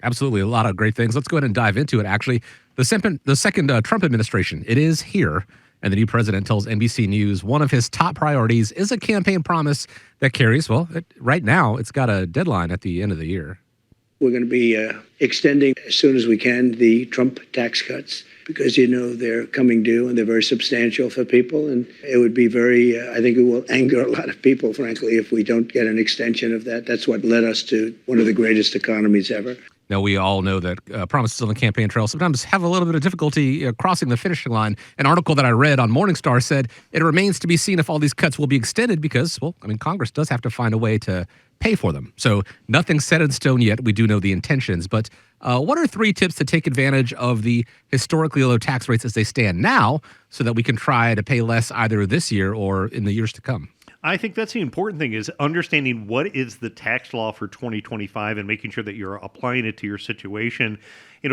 Absolutely. A lot of great things. Let's go ahead and dive into it. Actually, the second Trump administration, it is here. And the new president tells NBC News one of his top priorities is a campaign promise that carries, right now, it's got a deadline at the end of the year. We're going to be extending as soon as we can the Trump tax cuts because, they're coming due and they're very substantial for people. And it would be I think it will anger a lot of people, frankly, if we don't get an extension of that. That's what led us to one of the greatest economies ever. Now, we all know that promises on the campaign trail sometimes have a little bit of difficulty crossing the finishing line. An article that I read on Morningstar said it remains to be seen if all these cuts will be extended because, Congress does have to find a way to pay for them. So nothing's set in stone yet. We do know the intentions. But what are 3 tips to take advantage of the historically low tax rates as they stand now so that we can try to pay less either this year or in the years to come? I think that's the important thing is understanding what is the tax law for 2025 and making sure that you're applying it to your situation.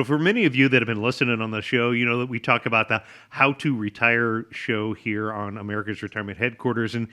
For many of you that have been listening on the show, that we talk about the How to Retire show here on America's Retirement Headquarters and,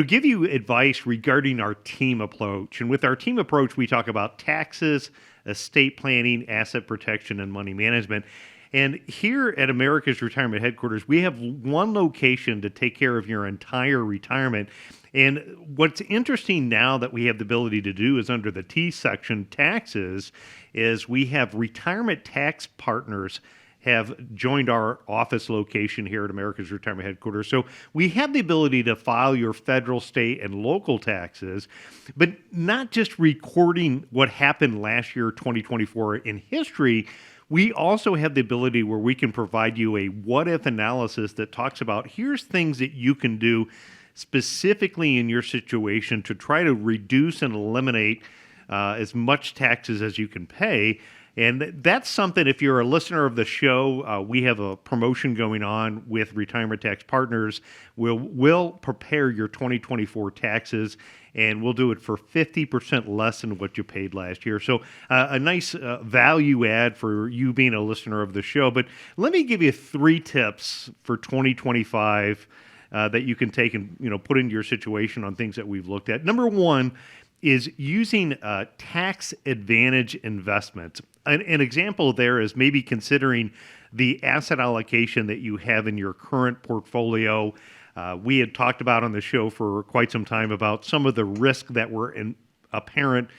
give you advice regarding our team approach. And with our team approach, we talk about taxes, estate planning, asset protection, and money management. And here at America's Retirement Headquarters, we have one location to take care of your entire retirement. And what's interesting now that we have the ability to do is under the T section, taxes, is we have retirement tax partners have joined our office location here at America's Retirement Headquarters. So we have the ability to file your federal, state, and local taxes, but not just recording what happened last year, 2024, in history. We also have the ability where we can provide you a what-if analysis that talks about here's things that you can do specifically in your situation to try to reduce and eliminate as much taxes as you can pay. And that's something, if you're a listener of the show, we have a promotion going on with Retirement Tax Partners. We'll prepare your 2024 taxes, and we'll do it for 50% less than what you paid last year. So a nice value add for you being a listener of the show. But let me give you 3 tips for 2025 that you can take and put into your situation on things that we've looked at. Number 1 is using tax advantage investments. An example there is maybe considering the asset allocation that you have in your current portfolio. We had talked about on the show for quite some time about some of the risk that were apparent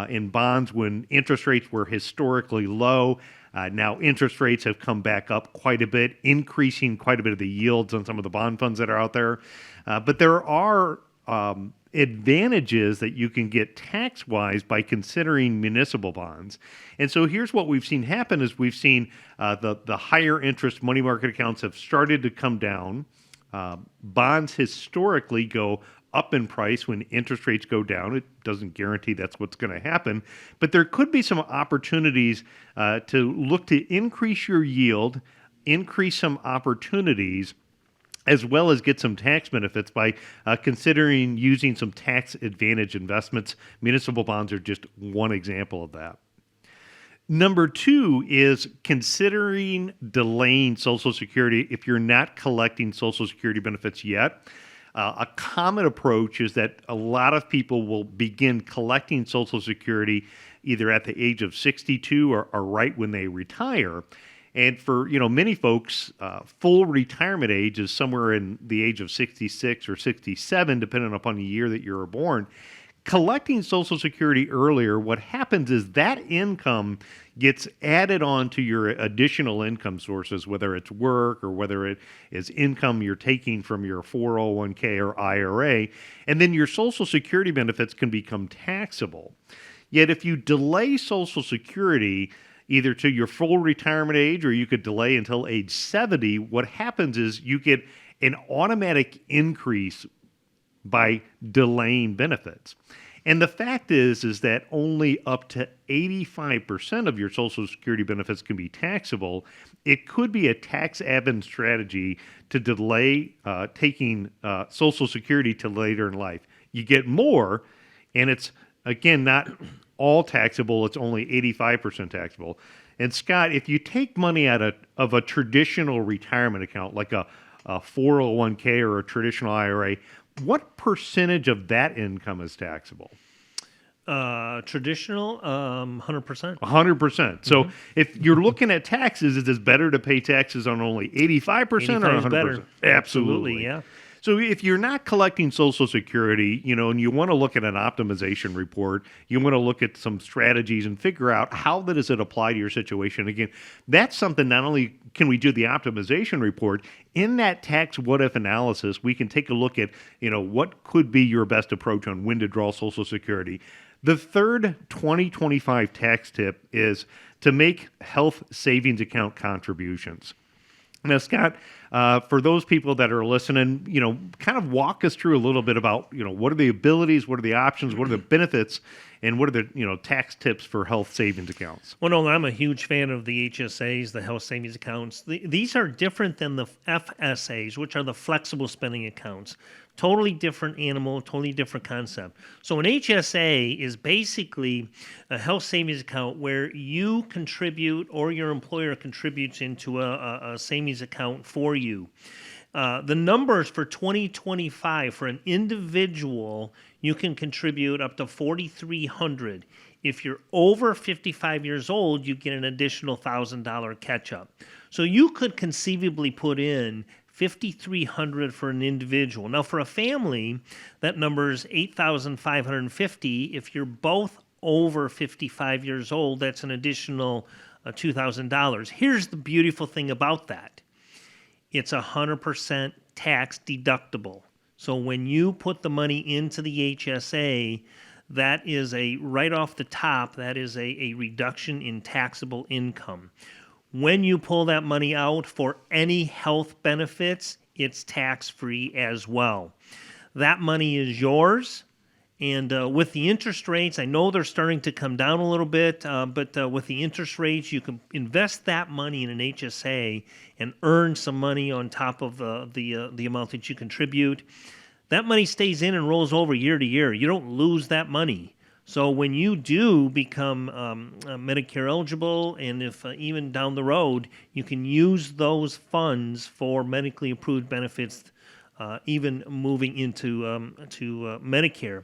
in bonds when interest rates were historically low. Now interest rates have come back up quite a bit, increasing quite a bit of the yields on some of the bond funds that are out there. But there are advantages that you can get tax-wise by considering municipal bonds. And so here's what we've seen happen is we've seen the higher interest money market accounts have started to come down. Bonds historically go up in price when interest rates go down. It doesn't guarantee that's what's going to happen, but there could be some opportunities to look to increase your yield, increase some opportunities, as well as get some tax benefits by considering using some tax advantage investments. Municipal bonds are just one example of that. Number 2 is considering delaying Social Security if you're not collecting Social Security benefits yet. A common approach is that a lot of people will begin collecting Social Security either at the age of 62 or right when they retire. And for many folks, full retirement age is somewhere in the age of 66 or 67, depending upon the year that you were born. Collecting Social Security earlier, what happens is that income gets added on to your additional income sources, whether it's work or whether it is income you're taking from your 401k or IRA, and then your Social Security benefits can become taxable. Yet if you delay Social Security either to your full retirement age or you could delay until age 70, what happens is you get an automatic increase by delaying benefits. And the fact is that only up to 85% of your Social Security benefits can be taxable. It could be a tax advantage strategy to delay taking Social Security to later in life. You get more, and it's, again, not all taxable. It's only 85% taxable. And Scott, if you take money out of a traditional retirement account, like a 401k or a traditional IRA, what percentage of that income is taxable? Traditional, 100%. 100%. So if you're looking at taxes, is it better to pay taxes on only 85% or 85 is 100%? better. Absolutely, yeah. So if you're not collecting Social Security, and you want to look at an optimization report, you want to look at some strategies and figure out how does it apply to your situation. Again, that's something not only can we do the optimization report, in that tax what-if analysis, we can take a look at, what could be your best approach on when to draw Social Security. The third 2025 tax tip is to make health savings account contributions. Now, Scott, for those people that are listening, kind of walk us through a little bit about, what are the abilities, what are the options, what are the benefits, and what are the, tax tips for health savings accounts? Well, no, I'm a huge fan of the HSAs, the health savings accounts. These are different than the FSAs, which are the flexible spending accounts. Totally different animal, totally different concept. So an HSA is basically a health savings account where you contribute or your employer contributes into a savings account for you. The numbers for 2025 for an individual, you can contribute up to $4,300. If you're over 55 years old, you get an additional $1,000 catch-up. So you could conceivably put in $5,300 for an individual. Now, for a family, that number is $8,550. If you're both over 55 years old, that's an additional $2,000. Here's the beautiful thing about that. It's 100% tax deductible. So when you put the money into the HSA, that is right off the top, that is a reduction in taxable income. When you pull that money out for any health benefits, it's tax-free as well. That money is yours. And with the interest rates, I know they're starting to come down a little bit, but with the interest rates, you can invest that money in an HSA and earn some money on top of the amount that you contribute. That money stays in and rolls over year to year. You don't lose that money. So when you do become Medicare eligible, and if even down the road, you can use those funds for medically approved benefits, even moving into to Medicare.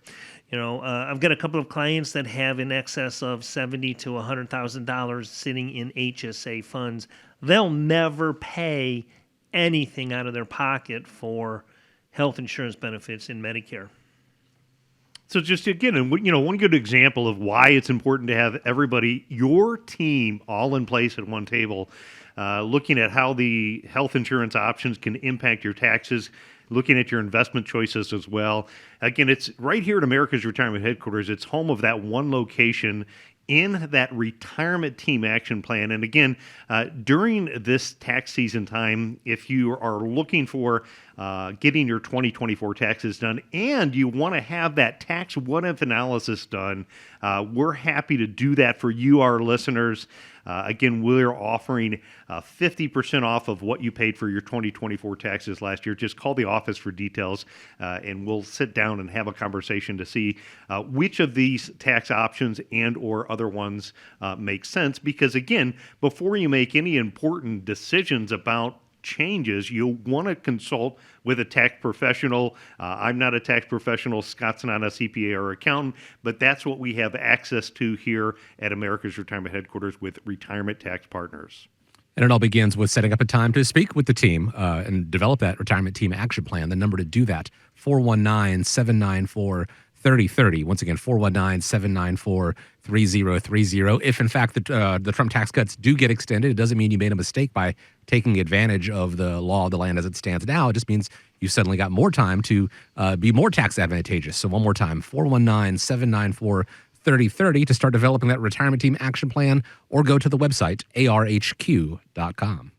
I've got a couple of clients that have in excess of $70,000 to $100,000 sitting in HSA funds. They'll never pay anything out of their pocket for health insurance benefits in Medicare. So just again, one good example of why it's important to have everybody, your team, all in place at one table, looking at how the health insurance options can impact your taxes, looking at your investment choices as well. Again, it's right here at America's Retirement Headquarters. It's home of that one location in that retirement team action plan. And again, during this tax season time, if you are looking for getting your 2024 taxes done and you want to have that tax what-if analysis done, we're happy to do that for you, our listeners. Again, we're offering 50% off of what you paid for your 2024 taxes last year. Just call the office for details, and we'll sit down and have a conversation to see which of these tax options and or other ones make sense. Because again, before you make any important decisions about changes, you'll want to consult with a tax professional. I'm not a tax professional. Scott's not a CPA or accountant, but that's what we have access to here at America's Retirement Headquarters with Retirement Tax Partners. And it all begins with setting up a time to speak with the team and develop that retirement team action plan. The number to do that, 419-794-3030. Once again, 419-794-3030. If, in fact, the Trump tax cuts do get extended, it doesn't mean you made a mistake by taking advantage of the law of the land as it stands now. It just means you suddenly got more time to be more tax advantageous. So one more time, 419-794-3030 to start developing that retirement team action plan, or go to the website, arhq.com.